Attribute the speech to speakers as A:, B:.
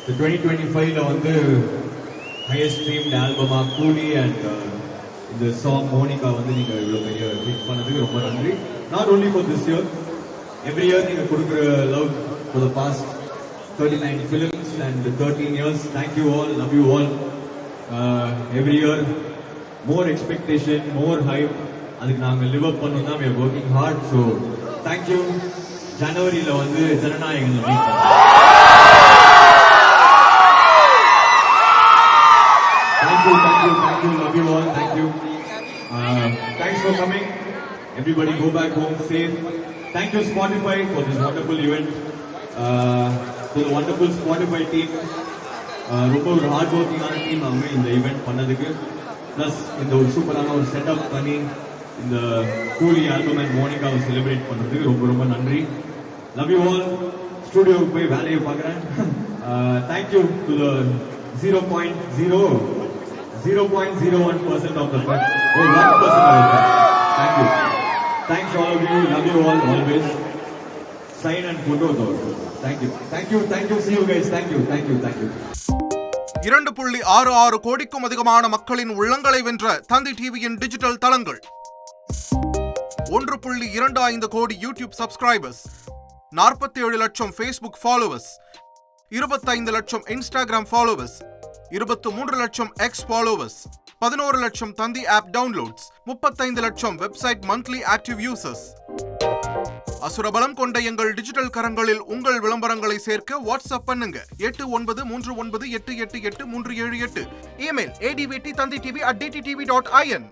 A: இந்த 2025ல வந்து ஹையஸ்ட் ஸ்ட்ரீம்ட் ஆல்பமா கூலி அண்ட் இந்த சாங் மோனிகா வந்து நீங்க இவ்வளவு பெரிய ஹிட் பண்ணதுக்கு ரொம்ப நன்றி. Not only for this year, every year நீங்க கொடுக்குற love for the past 39 films and 13 years. Thank you all, love you all. Every year more expectation, more hype. அதுக்கு நாங்க live up பண்ணனும் தான் we are working hard. So thank you. ஜனவரியில வந்து Jananayagan meet பண்ணோம். Thank you, love you all, thank you. Thanks for coming. Everybody go back home safe. Thank you Spotify for this wonderful event. To the wonderful Spotify team. ரொம்ப ஒரு heart ஒர்க்கிங்கான team அவங்க இந்த event பண்ணதுக்கு, plus இந்த ஒரு சூப்பரான ஒரு setup பண்ணி இந்த கூலி ஆல்பம் அண்ட் மோனிகாவை செலிப்ரேட் பண்றதுக்கு ரொம்ப ரொம்ப நன்றி. Love you all. ஸ்டுடியோவுக்கு போய் வேலையை பார்க்குறேன். Thank you to the 0.01% of the fact, 1% of the thank you. Thanks all of you. Love you all always. Sign and photo though. Thank you. See you guys. Thank you.
B: 2.66 கோடிக்கும் அதிகமான மக்களின் உள்ளங்களை வென்ற தந்தி டிவியின் digital தளங்கள், 1.25 கோடி யூடியூப் சப்ஸ்கிரைபர்ஸ், 47 லட்சம் Facebook followers, 25 லட்சம் இன்ஸ்டாகிராம் ஃபாலோவர்ஸ், 23 லட்சம் எக்ஸ் ஃபாலோவர்ஸ், 11 லட்சம் தந்தி ஆப் டவுன்லோட்ஸ், 35 லட்சம் வெப்சைட் மந்த்லி ஆக்டிவ் யூசர்ஸ். அசுரபலம் கொண்ட எங்கள் டிஜிட்டல் கரங்களில் உங்கள் விளம்பரங்களை சேர்க்க வாட்ஸ்அப் பண்ணுங்க 8939888378. Email advt@dttv.in.